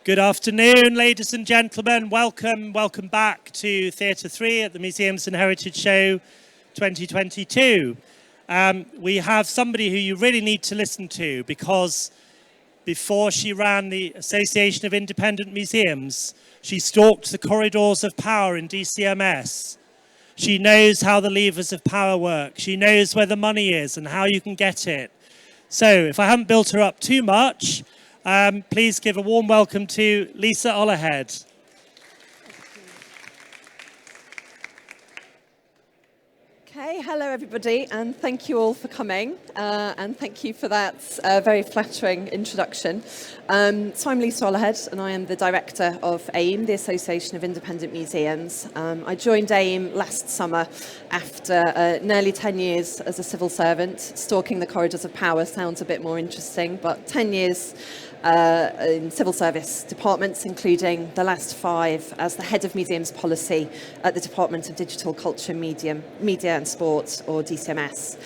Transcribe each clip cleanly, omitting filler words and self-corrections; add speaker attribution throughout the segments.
Speaker 1: Good afternoon, ladies and gentlemen. Welcome back to Theatre 3 at the Museums and Heritage Show 2022. We have somebody who you really need to listen to, because before she ran the Association of Independent Museums, she stalked the corridors of power in DCMS. She knows how the levers of power work. She knows where the money is and how you can get it. So if I haven't built her up too much, please give a warm welcome to Lisa Ollerhead.
Speaker 2: Okay, hello everybody, and thank you all for coming, and thank you for that very flattering introduction. So I'm Lisa Ollerhead, and I am the director of AIM, the Association of Independent Museums. I joined AIM last summer after nearly 10 years as a civil servant. Stalking the corridors of power sounds a bit more interesting, but 10 years in civil service departments, including the last 5 as the head of museums policy at the Department of Digital Culture, Media and Sport, or DCMS.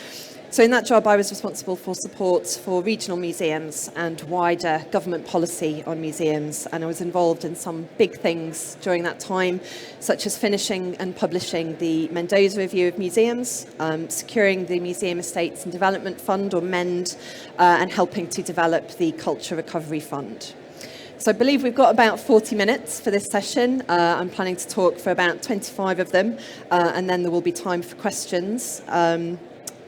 Speaker 2: So in that job, I was responsible for support for regional museums and wider government policy on museums, and I was involved in some big things during that time, such as finishing and publishing the Mendoza Review of Museums, securing the Museum Estates and Development Fund, or MEND, and helping to develop the Culture Recovery Fund. So I believe we've got about 40 minutes for this session. I'm planning to talk for about 25 of them, and then there will be time for questions.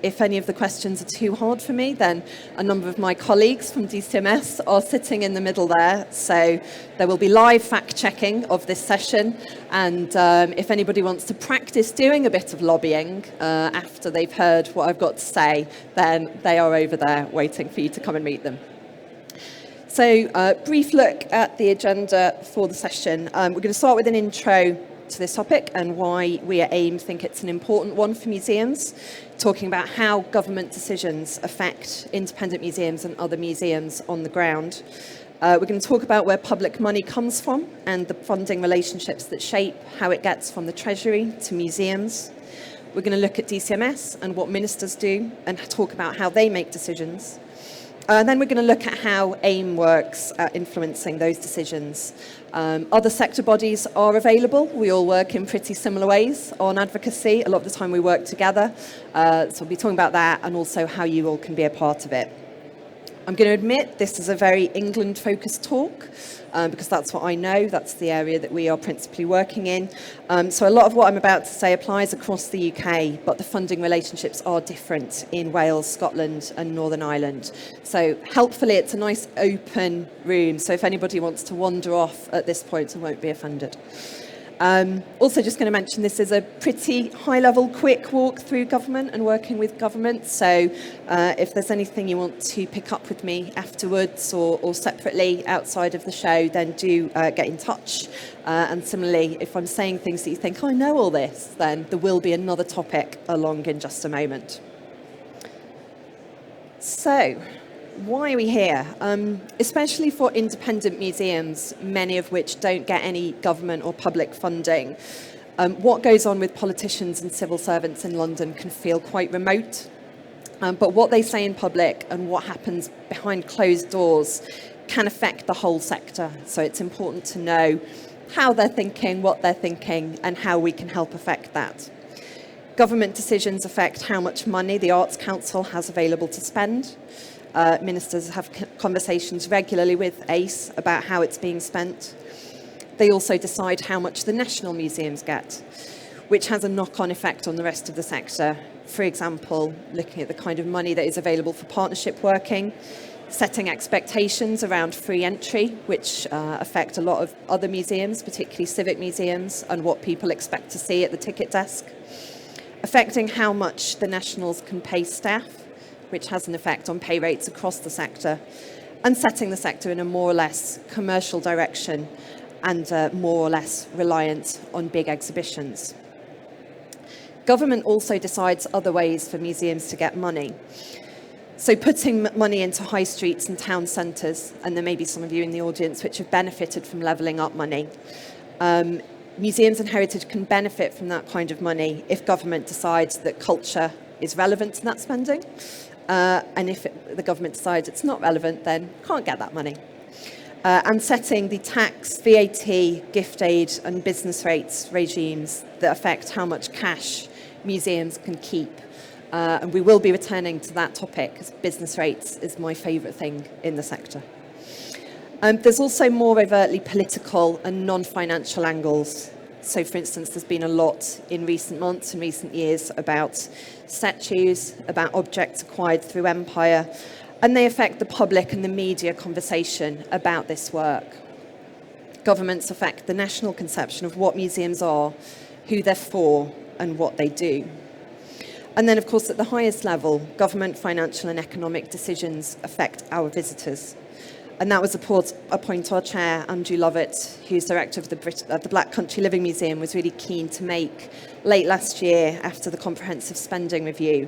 Speaker 2: If any of the questions are too hard for me, then a number of my colleagues from DCMS are sitting in the middle there. So there will be live fact-checking of this session. And if anybody wants to practice doing a bit of lobbying after they've heard what I've got to say, then they are over there waiting for you to come and meet them. So brief look at the agenda for the session. We're going to start with an intro to this topic and why we at AIM think it's an important one for museums, talking about how government decisions affect independent museums and other museums on the ground. We're going to talk about where public money comes from and the funding relationships that shape how it gets from the Treasury to museums. We're going to look at DCMS and what ministers do and talk about how they make decisions. And then we're going to look at how AIM works at influencing those decisions. Other sector bodies are available. We all work in pretty similar ways on advocacy. A lot of the time we work together. So we'll be talking about that and also how you all can be a part of it. I'm going to admit this is a very England-focused talk because that's what I know. That's the area that we are principally working in. So a lot of what I'm about to say applies across the UK, but the funding relationships are different in Wales, Scotland and Northern Ireland. So helpfully, it's a nice open room. So if anybody wants to wander off at this point, I won't be offended. Also just going to mention this is a pretty high-level, quick walk through government and working with government. So if there's anything you want to pick up with me afterwards or separately outside of the show, then do get in touch. And similarly, if I'm saying things that you think, I know all this, then there will be another topic along in just a moment. So why are we here? Especially for independent museums, many of which don't get any government or public funding. What goes on with politicians and civil servants in London can feel quite remote. But what they say in public and what happens behind closed doors can affect the whole sector. So it's important to know how they're thinking, what they're thinking, and how we can help affect that. Government decisions affect how much money the Arts Council has available to spend. Ministers have conversations regularly with ACE about how it's being spent. They also decide how much the national museums get, which has a knock-on effect on the rest of the sector. For example, looking at the kind of money that is available for partnership working, setting expectations around free entry, which affect a lot of other museums, particularly civic museums, and what people expect to see at the ticket desk, affecting how much the nationals can pay staff, which has an effect on pay rates across the sector, and setting the sector in a more or less commercial direction and more or less reliant on big exhibitions. Government also decides other ways for museums to get money. So putting money into high streets and town centres, and there may be some of you in the audience which have benefited from levelling up money. Museums and heritage can benefit from that kind of money if government decides that culture is relevant to that spending. And if the government decides it's not relevant, then can't get that money. and setting the tax, VAT, gift aid and business rates regimes that affect how much cash museums can keep. And we will be returning to that topic, because business rates is my favourite thing in the sector. There's also more overtly political and non-financial angles. So, for instance, there's been a lot in recent months and recent years about statues, about objects acquired through empire, and they affect the public and the media conversation about this work. Governments affect the national conception of what museums are, who they're for, and what they do. And then, of course, at the highest level, government, financial and economic decisions affect our visitors. And that was a point our chair, Andrew Lovett, who's director of the Black Country Living Museum, was really keen to make late last year after the comprehensive spending review.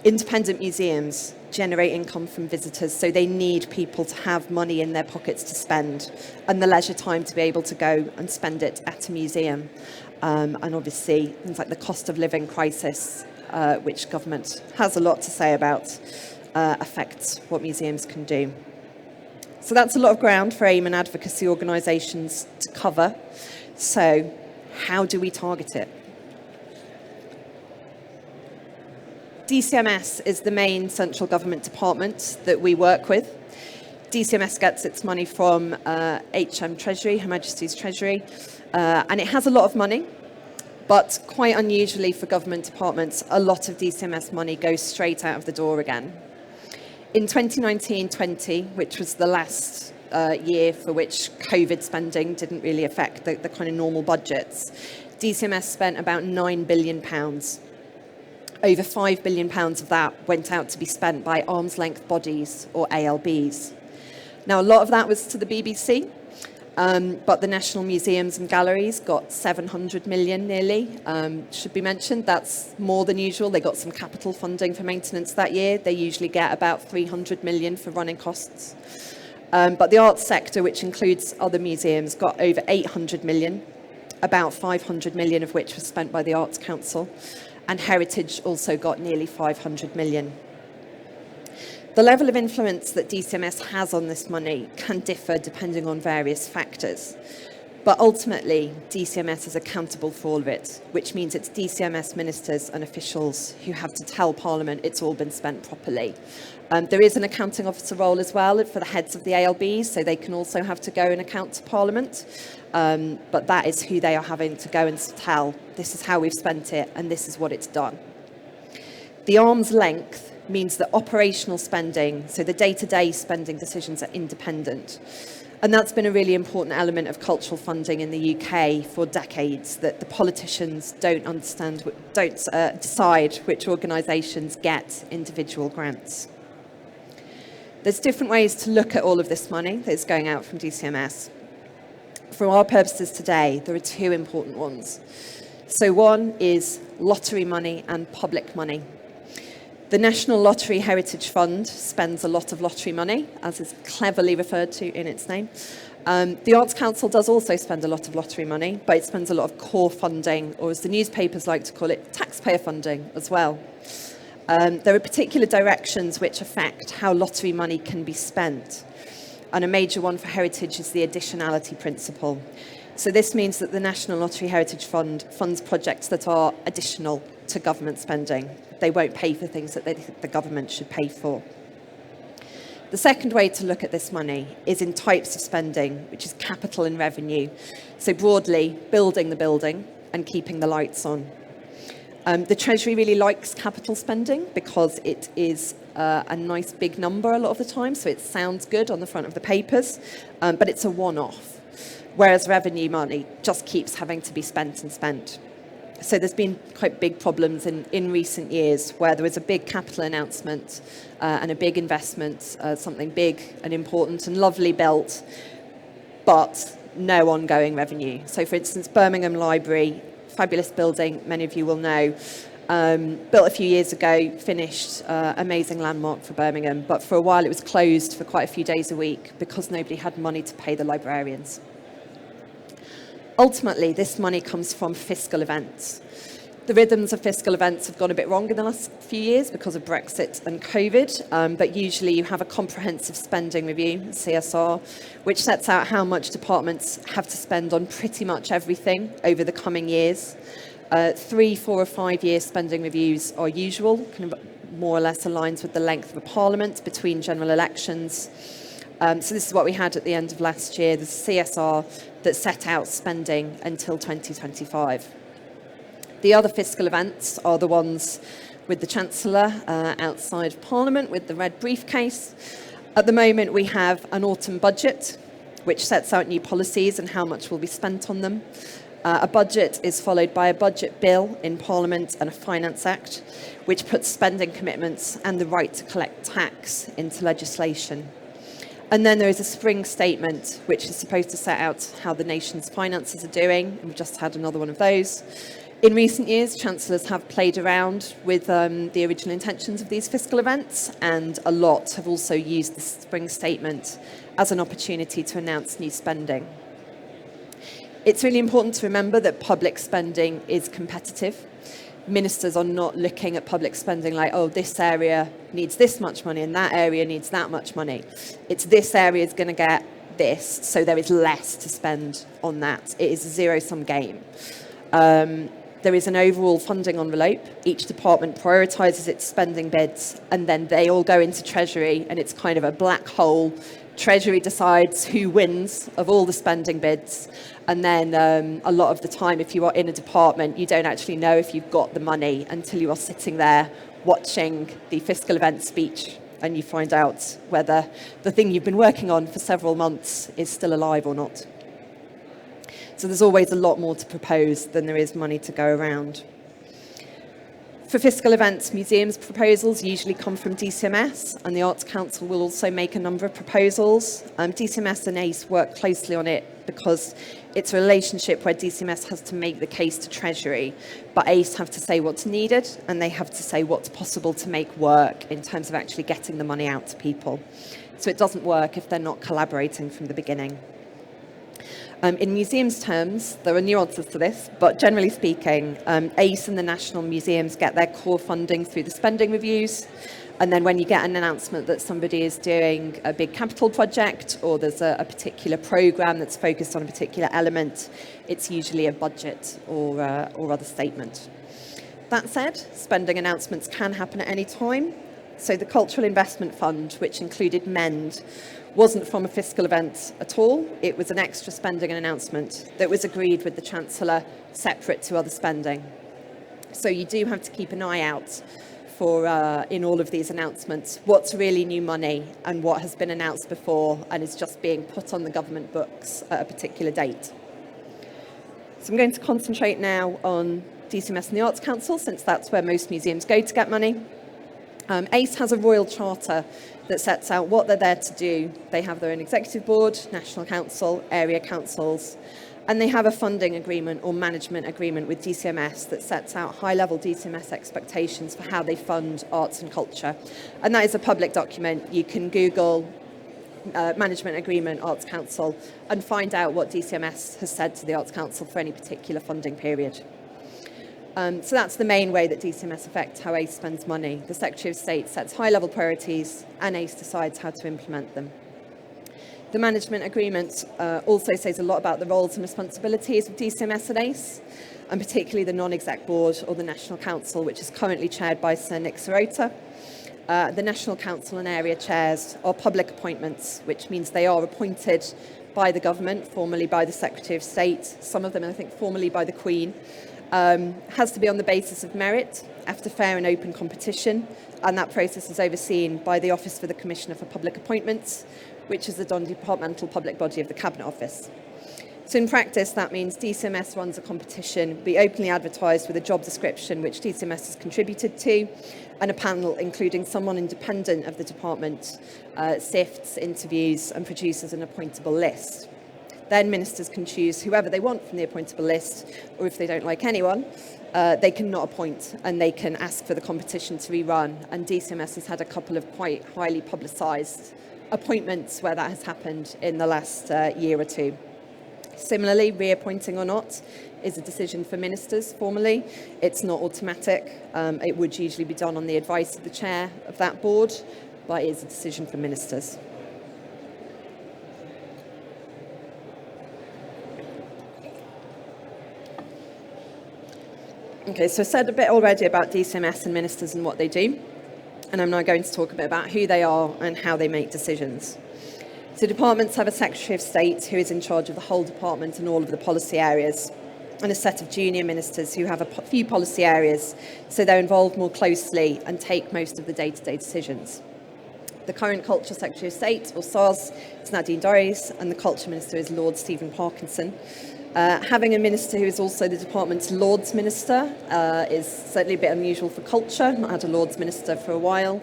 Speaker 2: Independent museums generate income from visitors, so they need people to have money in their pockets to spend and the leisure time to be able to go and spend it at a museum. And obviously, things like the cost of living crisis, which government has a lot to say about, affects what museums can do. So that's a lot of ground for AIM and advocacy organisations to cover. So how do we target it? DCMS is the main central government department that we work with. DCMS gets its money from HM Treasury, Her Majesty's Treasury, and it has a lot of money, but quite unusually for government departments, a lot of DCMS money goes straight out of the door again. In 2019-20, which was the last year for which COVID spending didn't really affect the kind of normal budgets, DCMS spent about £9 billion. Over £5 billion of that went out to be spent by arm's length bodies, or ALBs. Now, a lot of that was to the BBC, but the National Museums and Galleries got 700 million nearly, should be mentioned. That's more than usual. They got some capital funding for maintenance that year. They usually get about 300 million for running costs. But the arts sector, which includes other museums, got over 800 million, about 500 million of which was spent by the Arts Council. And heritage also got nearly 500 million. The level of influence that DCMS has on this money can differ depending on various factors. But ultimately, DCMS is accountable for all of it, which means it's DCMS ministers and officials who have to tell Parliament it's all been spent properly. There is an accounting officer role as well for the heads of the ALBs, so they can also have to go and account to Parliament. But that is who they are having to go and tell, this is how we've spent it and this is what it's done. The arm's length means that operational spending, so the day-to-day spending decisions, are independent. And that's been a really important element of cultural funding in the UK for decades, that the politicians don't decide which organisations get individual grants. There's different ways to look at all of this money that's going out from DCMS. For our purposes today, there are two important ones. So one is lottery money and public money. The National Lottery Heritage Fund spends a lot of lottery money, as is cleverly referred to in its name. The Arts Council does also spend a lot of lottery money, but it spends a lot of core funding, or as the newspapers like to call it, taxpayer funding as well. There are particular directions which affect how lottery money can be spent. And a major one for heritage is the additionality principle. So this means that the National Lottery Heritage Fund funds projects that are additional to government spending. They won't pay for things that they think the government should pay for. The second way to look at this money is in types of spending, which is capital and revenue. So broadly, building the building and keeping the lights on. The Treasury really likes capital spending because it is a nice big number a lot of the time, so it sounds good on the front of the papers, but it's a one-off, whereas revenue money just keeps having to be spent and spent. So there's been quite big problems in recent years where there was a big capital announcement and a big investment, something big and important and lovely built, but no ongoing revenue. So for instance, Birmingham Library, fabulous building, many of you will know, built a few years ago, finished, amazing landmark for Birmingham, but for a while it was closed for quite a few days a week because nobody had money to pay the librarians. Ultimately, this money comes from fiscal events. The rhythms of fiscal events have gone a bit wrong in the last few years because of Brexit and COVID, but usually you have a comprehensive spending review, CSR, which sets out how much departments have to spend on pretty much everything over the coming years. 3, 4 or 5 year spending reviews are usual, kind of more or less aligns with the length of a parliament between general elections. So this is what we had at the end of last year, the CSR that set out spending until 2025. The other fiscal events are the ones with the Chancellor outside Parliament with the red briefcase. At the moment, we have an autumn budget, which sets out new policies and how much will be spent on them. A budget is followed by a budget bill in Parliament and a Finance Act, which puts spending commitments and the right to collect tax into legislation. And then there is a spring statement, which is supposed to set out how the nation's finances are doing. We've just had another one of those. In recent years, Chancellors have played around with the original intentions of these fiscal events, and a lot have also used the spring statement as an opportunity to announce new spending. It's really important to remember that public spending is competitive. Ministers are not looking at public spending like, oh, this area needs this much money and that area needs that much money. It's this area is going to get this, so there is less to spend on that. It is a zero-sum game. There is an overall funding envelope. Each department prioritises its spending bids, and then they all go into Treasury, and it's kind of a black hole. Treasury decides who wins of all the spending bids, and then a lot of the time, if you are in a department, you don't actually know if you've got the money until you are sitting there watching the fiscal event speech, and you find out whether the thing you've been working on for several months is still alive or not. So there's always a lot more to propose than there is money to go around. For fiscal events, museums' proposals usually come from DCMS, and the Arts Council will also make a number of proposals. DCMS and ACE work closely on it because it's a relationship where DCMS has to make the case to Treasury, but ACE have to say what's needed, and they have to say what's possible to make work in terms of actually getting the money out to people. So it doesn't work if they're not collaborating from the beginning. In museums terms, there are nuances to this, but generally speaking, ACE and the national museums get their core funding through the spending reviews. And then when you get an announcement that somebody is doing a big capital project or there's a particular programme that's focused on a particular element, it's usually a budget or other statement. That said, spending announcements can happen at any time. So the Cultural Investment Fund, which included MEND, wasn't from a fiscal event at all. It was an extra spending and announcement that was agreed with the Chancellor separate to other spending. So you do have to keep an eye out for, in all of these announcements, what's really new money and what has been announced before and is just being put on the government books at a particular date. So I'm going to concentrate now on DCMS and the Arts Council, since that's where most museums go to get money. ACE has a royal charter that sets out what they're there to do. They have their own executive board, national council, area councils, and they have a funding agreement or management agreement with DCMS that sets out high-level DCMS expectations for how they fund arts and culture. And that is a public document. You can Google management agreement, Arts Council, and find out what DCMS has said to the Arts Council for any particular funding period. So that's the main way that DCMS affects how ACE spends money. The Secretary of State sets high-level priorities and ACE decides how to implement them. The management agreement also says a lot about the roles and responsibilities of DCMS and ACE, and particularly the non-exec board or the National Council, which is currently chaired by Sir Nick Sirota. The National Council and area chairs are public appointments, which means they are appointed by the government, formally by the Secretary of State, some of them, I think, formally by the Queen. Has to be on the basis of merit after fair and open competition, and that process is overseen by the Office for the Commissioner for Public Appointments, which is the non-departmental public body of the Cabinet Office. So in practice, that means DCMS runs a competition, be openly advertised with a job description which DCMS has contributed to, and a panel including someone independent of the department sifts, interviews and produces an appointable list. Then ministers can choose whoever they want from the appointable list, or if they don't like anyone, they can not appoint and they can ask for the competition to rerun. And DCMS has had a couple of quite highly publicised appointments where that has happened in the last year or two. Similarly, reappointing or not is a decision for ministers formally. It's not automatic. It would usually be done on the advice of the chair of that board, but it is a decision for ministers. Okay, so I said a bit already about DCMS and ministers and what they do, and I'm now going to talk a bit about who they are and how they make decisions. So departments have a Secretary of State who is in charge of the whole department and all of the policy areas, and a set of junior ministers who have a few policy areas, so they're involved more closely and take most of the day-to-day decisions. The current Culture Secretary of State, or SARS, is Nadine Dorries, and the Culture Minister is Lord Stephen Parkinson. Having a minister who is also the department's Lords Minister is certainly a bit unusual for culture. I've not had a Lords Minister for a while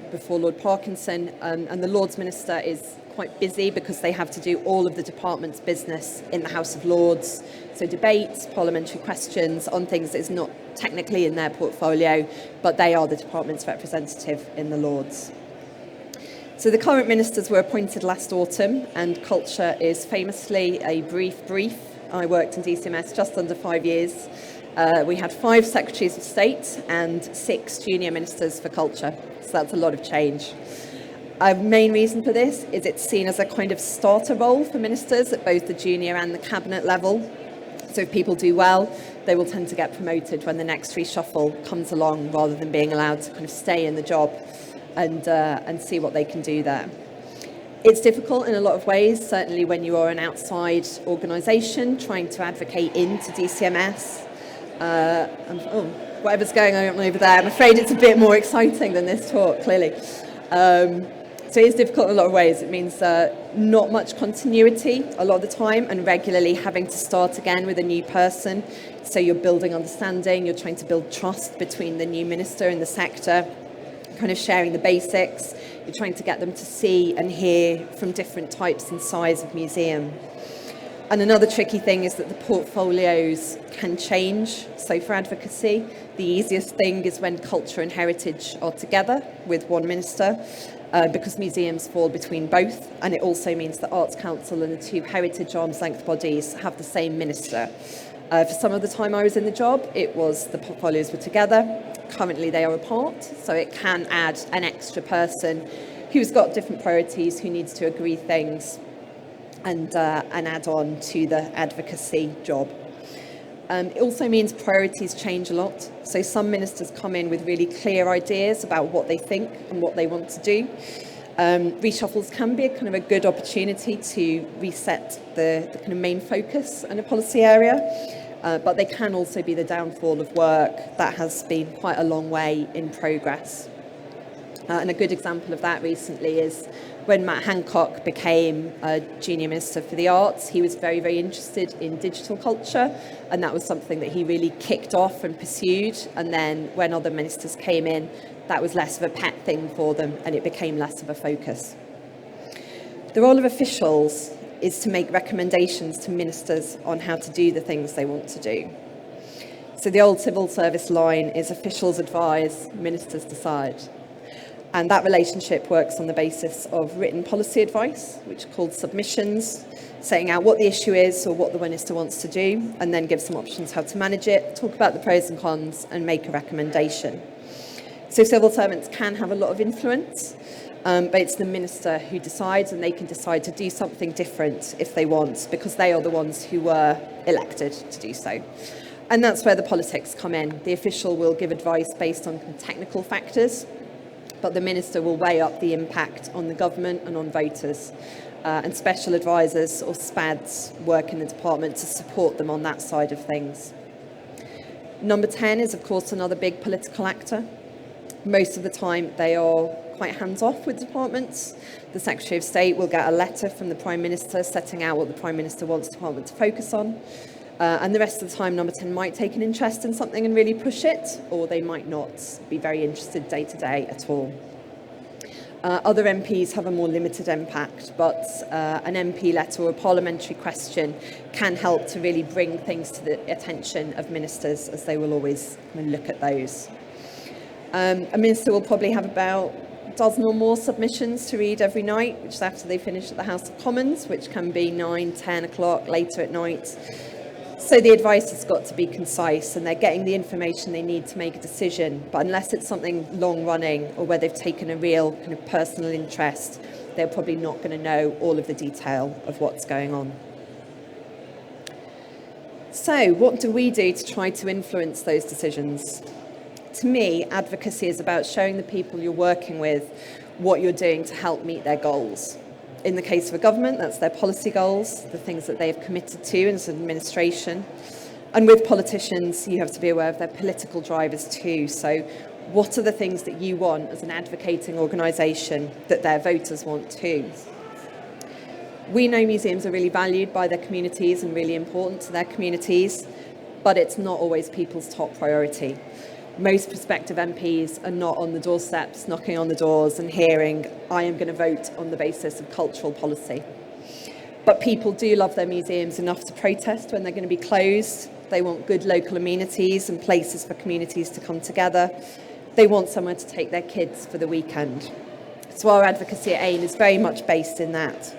Speaker 2: before Lord Parkinson, and the Lords Minister is quite busy because they have to do all of the department's business in the House of Lords, so debates, parliamentary questions on things that is not technically in their portfolio, but they are the department's representative in the Lords. So the current ministers were appointed last autumn, and culture is famously a brief. I worked in DCMS just under 5 years. We had 5 secretaries of state and 6 junior ministers for culture, so that's a lot of change. A main reason for this is it's seen as a kind of starter role for ministers at both the junior and the cabinet level. So if people do well, they will tend to get promoted when the next reshuffle comes along, rather than being allowed to kind of stay in the job and see what they can do there. It's difficult in a lot of ways, certainly when you are an outside organisation trying to advocate into DCMS. Whatever's going on over there, I'm afraid it's a bit more exciting than this talk, clearly. So it is difficult in a lot of ways. It means not much continuity a lot of the time, and regularly having to start again with a new person. So you're building understanding, you're trying to build trust between the new minister and the sector, kind of sharing the basics. You're trying to get them to see and hear from different types and size of museum. And another tricky thing is that the portfolios can change. So for advocacy, the easiest thing is when culture and heritage are together with one minister, because museums fall between both. And it also means that Arts Council and the 2 heritage arm's length bodies have the same minister. For some of the time I was in the job, it was the portfolios were together. Currently they are apart, so it can add an extra person who's got different priorities, who needs to agree things and add on to the advocacy job. It also means priorities change a lot. So some ministers come in with really clear ideas about what they think and what they want to do. Reshuffles can be a kind of a good opportunity to reset the kind of main focus in a policy area, but they can also be the downfall of work that has been quite a long way in progress. And a good example of that recently is when Matt Hancock became a junior minister for the arts. He was very, very interested in digital culture, and that was something that he really kicked off and pursued. And then when other ministers came in, that was less of a pet thing for them, and it became less of a focus. The role of officials is to make recommendations to ministers on how to do the things they want to do. So the old civil service line is officials advise, ministers decide. And that relationship works on the basis of written policy advice, which are called submissions, setting out what the issue is or what the minister wants to do, and then give some options how to manage it, talk about the pros and cons, and make a recommendation. So civil servants can have a lot of influence, but it's the minister who decides, and they can decide to do something different if they want, because they are the ones who were elected to do so. And that's where the politics come in. The official will give advice based on technical factors, but the minister will weigh up the impact on the government and on voters. And special advisors, or SPADs, work in the department to support them on that side of things. Number 10 is, of course, another big political actor. Most of the time, they are quite hands-off with departments. The Secretary of State will get a letter from the Prime Minister setting out what the Prime Minister wants the department to focus on. And the rest of the time, number 10 might take an interest in something and really push it, or they might not be very interested day to day at all. Other MPs have a more limited impact, but an MP letter or a parliamentary question can help to really bring things to the attention of ministers, as they will always look at those. A minister will probably have about dozen or more submissions to read every night, which is after they finish at the House of Commons, which can be 9, 10 o'clock later at night. So the advice has got to be concise, and they're getting the information they need to make a decision. But unless it's something long running or where they've taken a real kind of personal interest, they're probably not going to know all of the detail of what's going on. So what do we do to try to influence those decisions? To me, advocacy is about showing the people you're working with what you're doing to help meet their goals. In the case of a government, that's their policy goals, the things that they've committed to as an administration. And with politicians, you have to be aware of their political drivers too. So what are the things that you want as an advocating organisation that their voters want too? We know museums are really valued by their communities and really important to their communities, but it's not always people's top priority. Most prospective MPs are not on the doorsteps, knocking on the doors and hearing, I am going to vote on the basis of cultural policy. But people do love their museums enough to protest when they're going to be closed. They want good local amenities and places for communities to come together. They want somewhere to take their kids for the weekend. So our advocacy at AIM is very much based in that.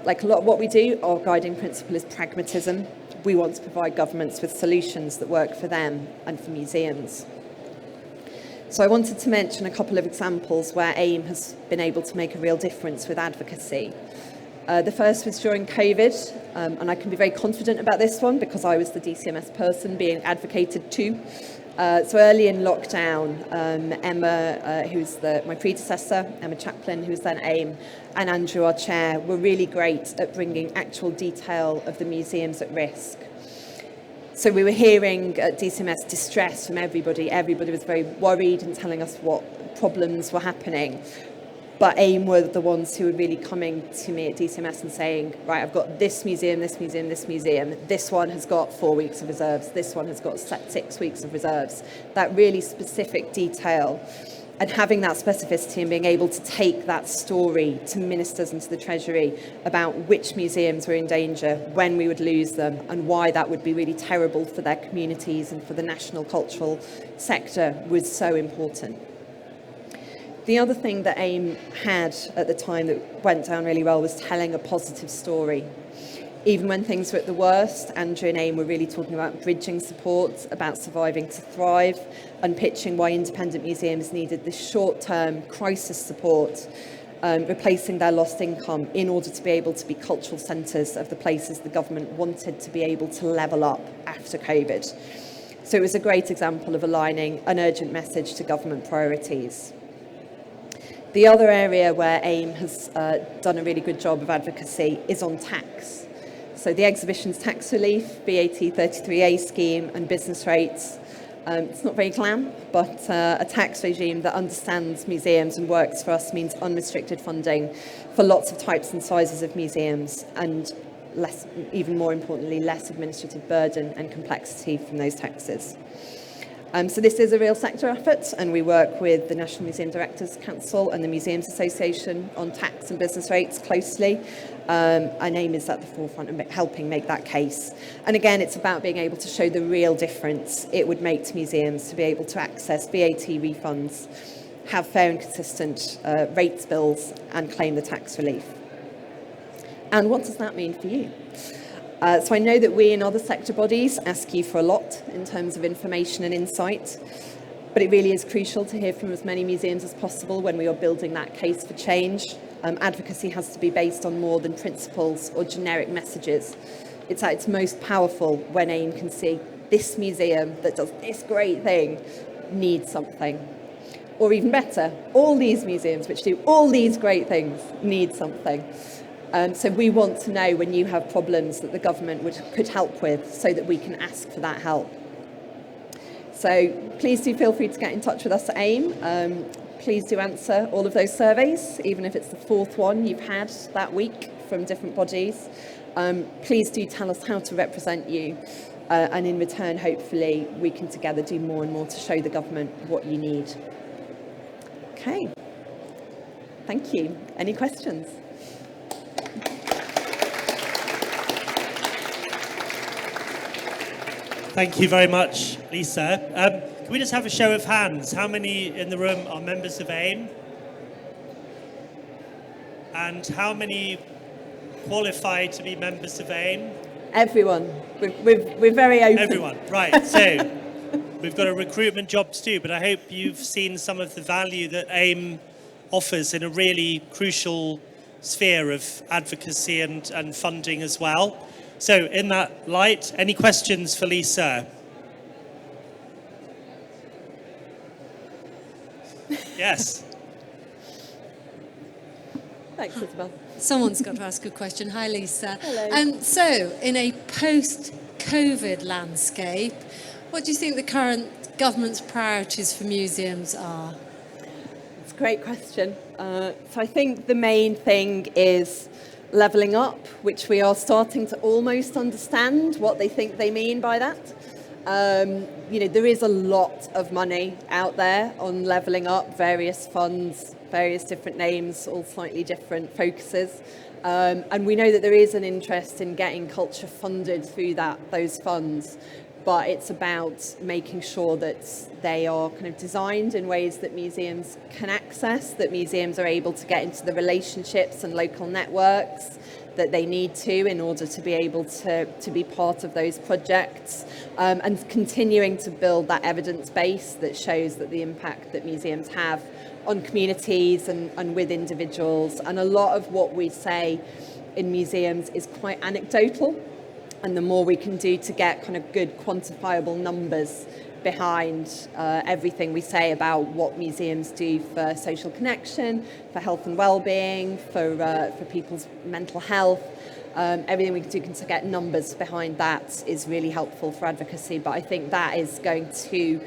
Speaker 2: Like a lot of what we do, our guiding principle is pragmatism. We want to provide governments with solutions that work for them and for museums. So I wanted to mention a couple of examples where AIM has been able to make a real difference with advocacy. The first was during COVID, and I can be very confident about this one because I was the DCMS person being advocated to. So early in lockdown, Emma, who's my predecessor, Emma Chaplin, who was then AIM, and Andrew, our chair, were really great at bringing actual detail of the museums at risk. So we were hearing at DCMS distress from everybody. Everybody was very worried and telling us what problems were happening. But AIM were the ones who were really coming to me at DCMS and saying, right, I've got this museum, this museum, this museum. This one has got 4 weeks of reserves. This one has got 6 weeks of reserves. That really specific detail. And having that specificity and being able to take that story to ministers and to the Treasury about which museums were in danger, when we would lose them, and why that would be really terrible for their communities and for the national cultural sector was so important. The other thing that AIM had at the time that went down really well was telling a positive story. Even when things were at the worst, Andrew and AIM were really talking about bridging support, about surviving to thrive, and pitching why independent museums needed this short-term crisis support, replacing their lost income in order to be able to be cultural centres of the places the government wanted to be able to level up after COVID. So it was a great example of aligning an urgent message to government priorities. The other area where AIM has done a really good job of advocacy is on tax. So the exhibitions tax relief, VAT 33A scheme and business rates. It's not very glam, but a tax regime that understands museums and works for us means unrestricted funding for lots of types and sizes of museums and less, even more importantly, less administrative burden and complexity from those taxes. So this is a real sector effort, and we work with the National Museum Directors Council and the Museums Association on tax and business rates closely. Our AIM is at the forefront of helping make that case. And again, it's about being able to show the real difference it would make to museums to be able to access VAT refunds, have fair and consistent rates bills, and claim the tax relief. And what does that mean for you? So I know that we in other sector bodies ask you for a lot in terms of information and insight, but it really is crucial to hear from as many museums as possible when we are building that case for change. Advocacy has to be based on more than principles or generic messages. It's at its most powerful when AIM can see this museum that does this great thing needs something. Or even better, all these museums which do all these great things need something. So we want to know when you have problems that the government could help with so that we can ask for that help. So please do feel free to get in touch with us at AIM. Please do answer all of those surveys, even if it's the 4th one you've had that week from different bodies. Please do tell us how to represent you. And in return, hopefully, we can together do more and more to show the government what you need. Okay. Thank you. Any questions?
Speaker 1: Thank you very much, Lisa. Can we just have a show of hands? How many in the room are members of AIM? And how many qualify to be members of AIM?
Speaker 2: Everyone. We're very open.
Speaker 1: Everyone, right. So we've got a recruitment job to do, but I hope you've seen some of the value that AIM offers in a really crucial sphere of advocacy and funding as well. So in that light, any questions for Lisa? Yes.
Speaker 2: Thanks, Isabel.
Speaker 3: Someone's got to ask a question. Hi, Lisa.
Speaker 2: Hello.
Speaker 3: So, in a post-COVID landscape, what do you think the current government's priorities for museums are?
Speaker 2: It's a great question. So I think the main thing is levelling up, which we are starting to almost understand what they think they mean by that. There is a lot of money out there on levelling up, various funds, various different names, all slightly different focuses. And we know that there is an interest in getting culture funded through those funds, but it's about making sure that they are kind of designed in ways that museums can access, that museums are able to get into the relationships and local networks that they need to in order to be able to be part of those projects, and continuing to build that evidence base that shows that the impact that museums have on communities and with individuals. And a lot of what we say in museums is quite anecdotal, and the more we can do to get kind of good quantifiable numbers behind everything we say about what museums do for social connection, for health and well-being, for people's mental health. Everything we can do to get numbers behind that is really helpful for advocacy, but I think that is going to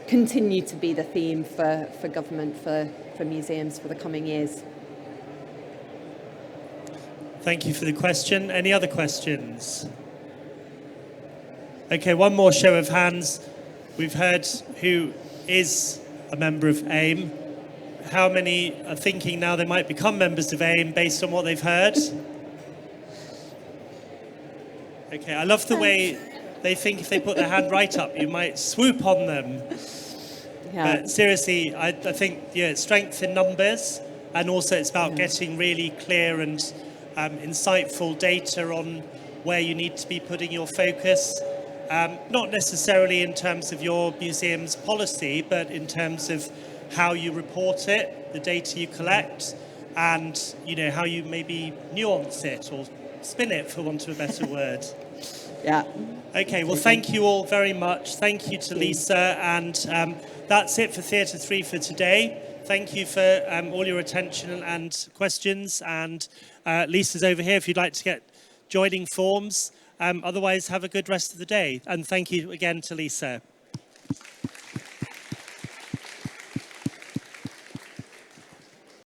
Speaker 2: continue to be the theme for government, for museums for the coming years.
Speaker 1: Thank you for the question. Any other questions? Okay, one more show of hands. We've heard who is a member of AIM. How many are thinking now they might become members of AIM based on what they've heard? Okay, I love the way they think if they put their hand right up, you might swoop on them.
Speaker 2: Yeah.
Speaker 1: But seriously, I think it's strength in numbers, and also it's about getting really clear and insightful data on where you need to be putting your focus. Not necessarily in terms of your museum's policy, but in terms of how you report it, the data you collect, and how you maybe nuance it or spin it, for want of a better word.
Speaker 2: Yeah.
Speaker 1: Okay, well, thank you all very much. Thank you to Lisa, and that's it for Theatre 3 for today. Thank you for all your attention and questions, and Lisa's over here if you'd like to get joining forms. Otherwise, have a good rest of the day. And thank you again to Lisa.